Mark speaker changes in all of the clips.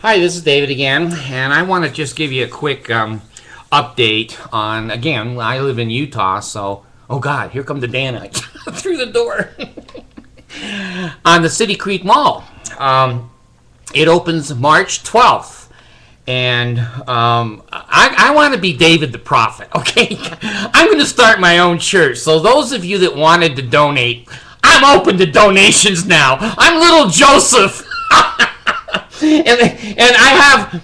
Speaker 1: Hi, this is David again, and I want to just give you a quick update on, again, I live in Utah, so, oh God, here come the Danites through the door. On the City Creek Mall. It opens March 12th, and I want to be David the Prophet, okay? I'm going to start my own church, so those of you that wanted to donate, I'm open to donations now. I'm little Joseph. And I have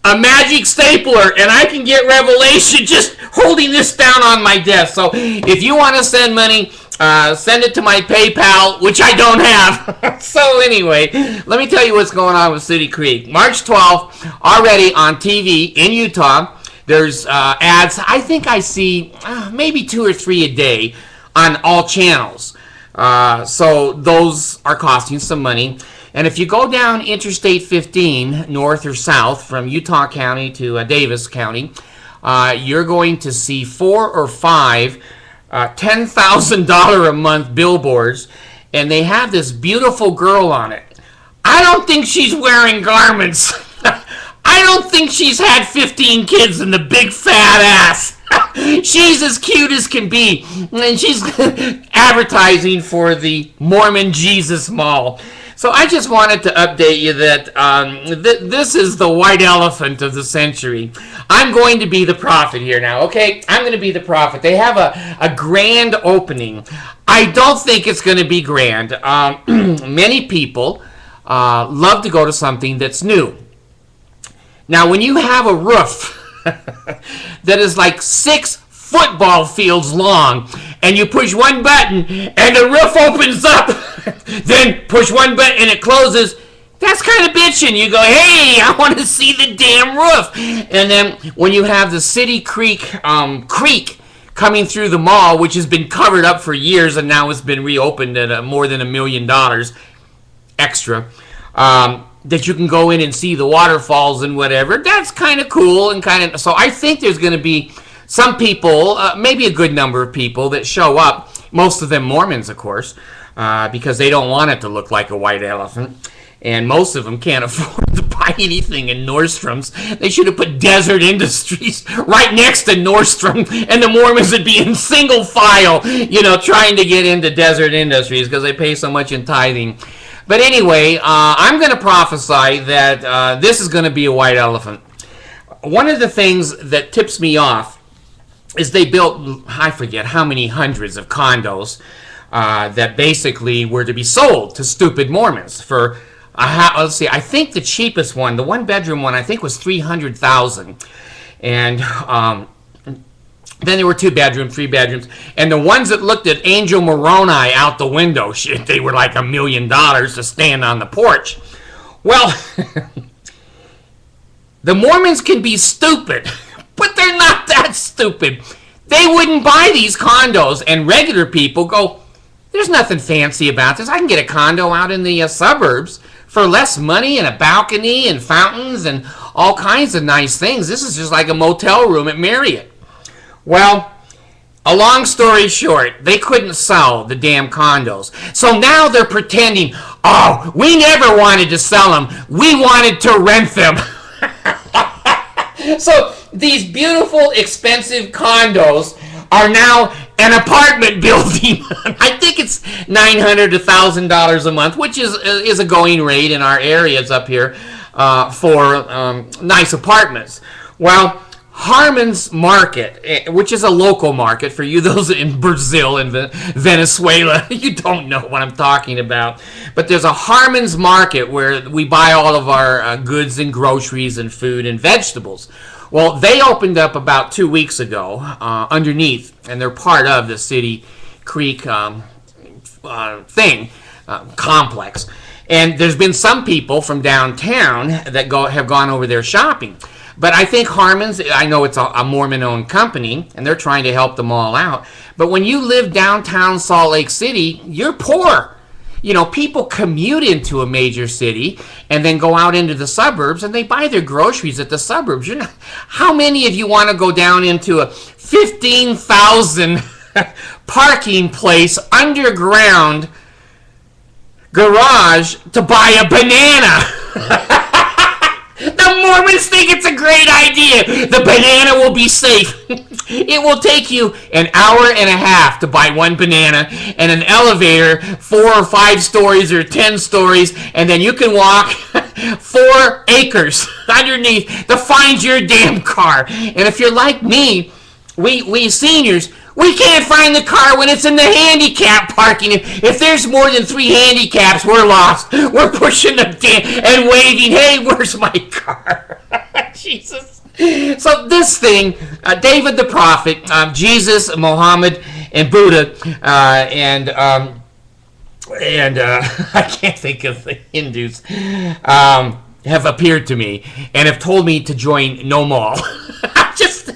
Speaker 1: a magic stapler, and I can get Revelation just holding this down on my desk. So if you want to send money, send it to my PayPal, which I don't have. So anyway, let me tell you what's going on with City Creek. March 12th, already on TV in Utah. There's ads. I think I see maybe 2 or 3 a day on all channels. So those are costing some money. And if you go down Interstate 15, north or south, from Utah County to Davis County, you're going to see 4 or 5 $10,000 a month billboards, and they have this beautiful girl on it. I don't think she's wearing garments. I don't think she's had 15 kids in the big fat ass. She's as cute as can be, and she's advertising for the Mormon Jesus Mall. So I just wanted to update you that this is the white elephant of the century. I'm going to be the prophet here now, okay? I'm going to be the prophet. They have a grand opening. I don't think it's going to be grand. Many people love to go to something that's new. Now, when you have a roof that is like 6 football fields long, and you push one button and the roof opens up, then push one button and it closes, that's kind of bitching. You go, hey, I want to see the damn roof. And then when you have the City Creek creek coming through the mall, which has been covered up for years and now it's been reopened at more than $1 million extra, that you can go in and see the waterfalls and whatever, that's kind of cool. And kind of, so I think there's going to be some people, maybe a good number of people that show up, most of them Mormons, of course, because they don't want it to look like a white elephant. And most of them can't afford to buy anything in Nordstrom's. They should have put Desert Industries right next to Nordstrom, and the Mormons would be in single file, trying to get into Desert Industries because they pay so much in tithing. But anyway, I'm going to prophesy that this is going to be a white elephant. One of the things that tips me off is they built, I forget how many hundreds of condos that basically were to be sold to stupid Mormons for, let's see, I think the cheapest one, the 1-bedroom one, I think was $300,000. And then there were 2-bedroom, 3-bedrooms, and the ones that looked at Angel Moroni out the window, shit, they were like $1 million to stand on the porch. Well, the Mormons can be stupid, but they're not that stupid. They wouldn't buy these condos, and regular people go, there's nothing fancy about this. I can get a condo out in the suburbs for less money and a balcony and fountains and all kinds of nice things. This is just like a motel room at Marriott. Well, a long story short, they couldn't sell the damn condos. So now they're pretending, oh, we never wanted to sell them. We wanted to rent them. So these beautiful, expensive condos are now an apartment building. I think it's $900 to $1,000 a month, which is a going rate in our areas up here for nice apartments. Well, Harmon's Market, which is a local market for you, those in Brazil and Venezuela, you don't know what I'm talking about. But there's a Harmon's Market where we buy all of our goods and groceries and food and vegetables. Well, they opened up about 2 weeks ago underneath, and they're part of the City Creek complex. And there's been some people from downtown that have gone over there shopping. But I think Harmon's, I know it's a Mormon-owned company, and they're trying to help them all out. But when you live downtown Salt Lake City, you're poor. People commute into a major city and then go out into the suburbs, and they buy their groceries at the suburbs. How many of you want to go down into a 15,000 parking place underground garage to buy a banana? Mormons think it's a great idea. The banana will be safe. It will take you an hour and a half to buy one banana and an elevator 4 or 5 stories or 10 stories, and then you can walk 4 acres underneath to find your damn car. And if you're like me, we seniors, we can't find the car when it's in the handicap parking. If there's more than 3 handicaps, we're lost. We're pushing the and waving, hey, where's my car? Jesus. So this thing, David the prophet, Jesus, Muhammad, and Buddha, and I can't think of the Hindus, have appeared to me and have told me to join no mall. Just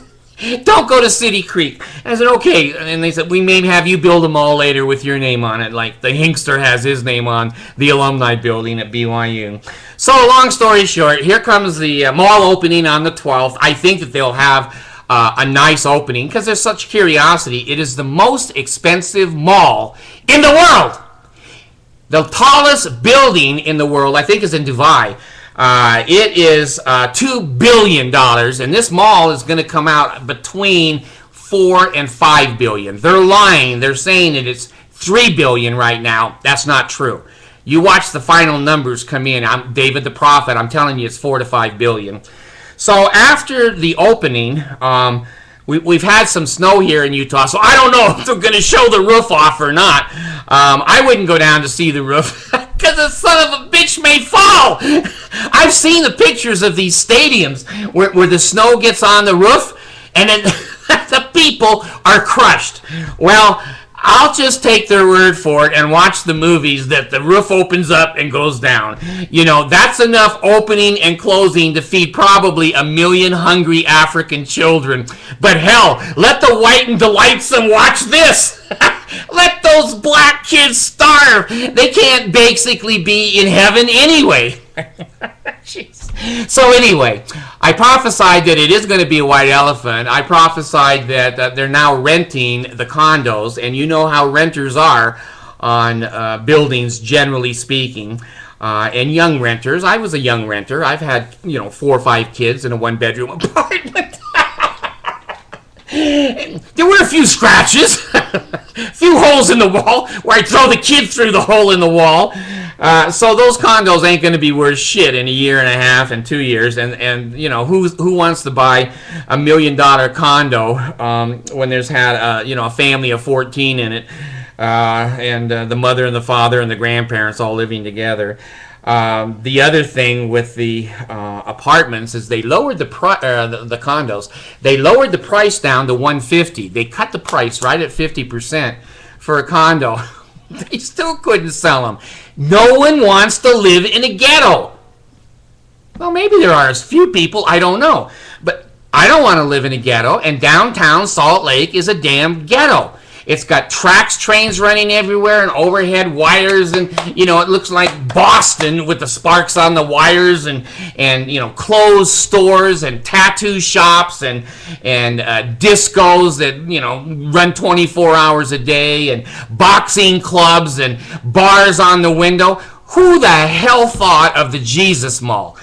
Speaker 1: don't go to City Creek. And I said, okay. And they said, we may have you build a mall later with your name on it, like the Hinkster has his name on the alumni building at BYU. So long story short, here comes the mall opening on the 12th. I think that they'll have a nice opening because there's such curiosity. It is the most expensive mall in the world. The tallest building in the world, I think, is in Dubai. It is $2 billion, and this mall is going to come out between $4 and $5 billion. They're lying. They're saying that it's $3 billion right now. That's not true. You watch the final numbers come in. I'm David the prophet. I'm telling you, it's $4 to $5 billion. So after the opening, we've had some snow here in Utah, so I don't know if they're going to show the roof off or not. I wouldn't go down to see the roof because the son of a bitch may fall. I've seen the pictures of these stadiums where the snow gets on the roof and then the people are crushed. Well, I'll just take their word for it and watch the movies that the roof opens up and goes down. You know, that's enough opening and closing to feed probably 1 million hungry African children. But hell, let the white and delightsome watch this. Let those black kids starve. They can't basically be in heaven anyway. Jeez. So anyway, I prophesied that it is going to be a white elephant. I prophesied that they're now renting the condos, and you know how renters are on buildings, generally speaking, and young renters. I was a young renter. I've had 4 or 5 kids in a 1-bedroom apartment. There were a few scratches, a few holes in the wall where I'd throw the kid through the hole in the wall. So those condos ain't going to be worth shit in a year and a half and 2 years. And who wants to buy $1 million condo when there's had a family of 14 in it, and the mother and the father and the grandparents all living together. The other thing with the apartments is they lowered the condos. They lowered the price down to $150. They cut the price right at 50% for a condo. They still couldn't sell them. No one wants to live in a ghetto. Well, maybe there are a few people, I don't know. But I don't want to live in a ghetto, and downtown Salt Lake is a damn ghetto. It's got tracks, trains running everywhere, and overhead wires, and it looks like Boston with the sparks on the wires, and clothes stores and tattoo shops and discos that run 24 hours a day, and boxing clubs and bars on the window. Who the hell thought of the Jesus Mall?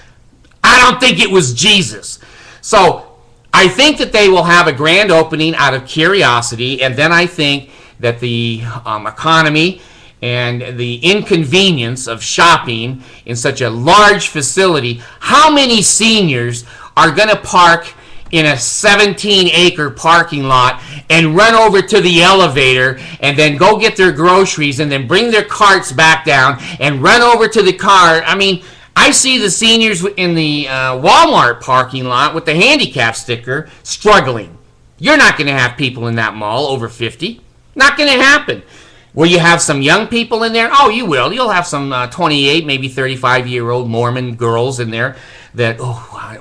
Speaker 1: I don't think it was Jesus. So I think that they will have a grand opening out of curiosity, and then I think that the economy and the inconvenience of shopping in such a large facility, how many seniors are going to park in a 17-acre parking lot and run over to the elevator and then go get their groceries and then bring their carts back down and run over to the car? I mean, I see the seniors in the Walmart parking lot with the handicap sticker struggling. You're not going to have people in that mall over 50. Not going to happen. Will you have some young people in there? Oh, you will. You'll have some 28, maybe 35-year-old Mormon girls in there that,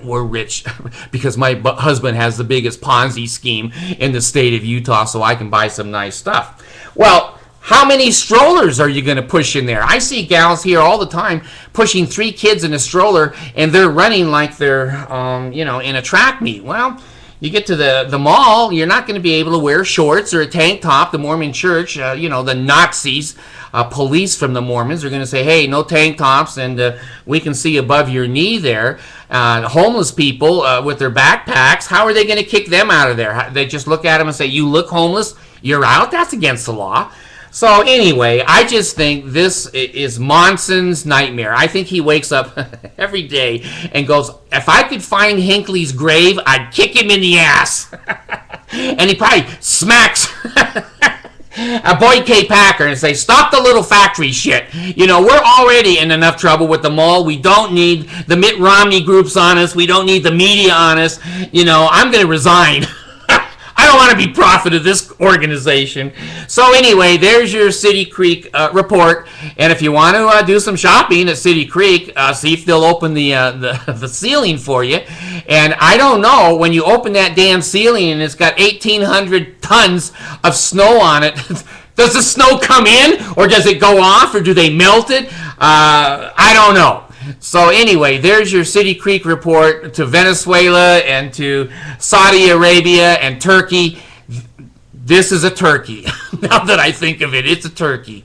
Speaker 1: we're rich because my husband has the biggest Ponzi scheme in the state of Utah, so I can buy some nice stuff. Well, how many strollers are you going to push in there? I see gals here all the time pushing 3 kids in a stroller, and they're running like they're, in a track meet. Well, You get to the mall, you're not going to be able to wear shorts or a tank top. The Mormon church, the Nazis, police from the Mormons are going to say, hey, no tank tops, and we can see above your knee there. Homeless people with their backpacks, how are they going to kick them out of there? They just look at them and say, you look homeless, you're out? That's against the law. So anyway, I just think this is Monson's nightmare. I think he wakes up every day and goes, if I could find Hinckley's grave, I'd kick him in the ass. And he probably smacks Boyd K. Packer and say, stop the little factory shit. We're already in enough trouble with the mall. We don't need the Mitt Romney groups on us. We don't need the media on us. I'm going to resign. I don't want to be prophet of this organization. So anyway, there's your City Creek report. And if you want to do some shopping at City Creek, see if they'll open the ceiling for you. And I don't know, when you open that damn ceiling and it's got 1,800 tons of snow on it, does the snow come in or does it go off or do they melt it? I don't know. So anyway, there's your City Creek report to Venezuela and to Saudi Arabia and Turkey. This is a turkey. Now that I think of it, it's a turkey.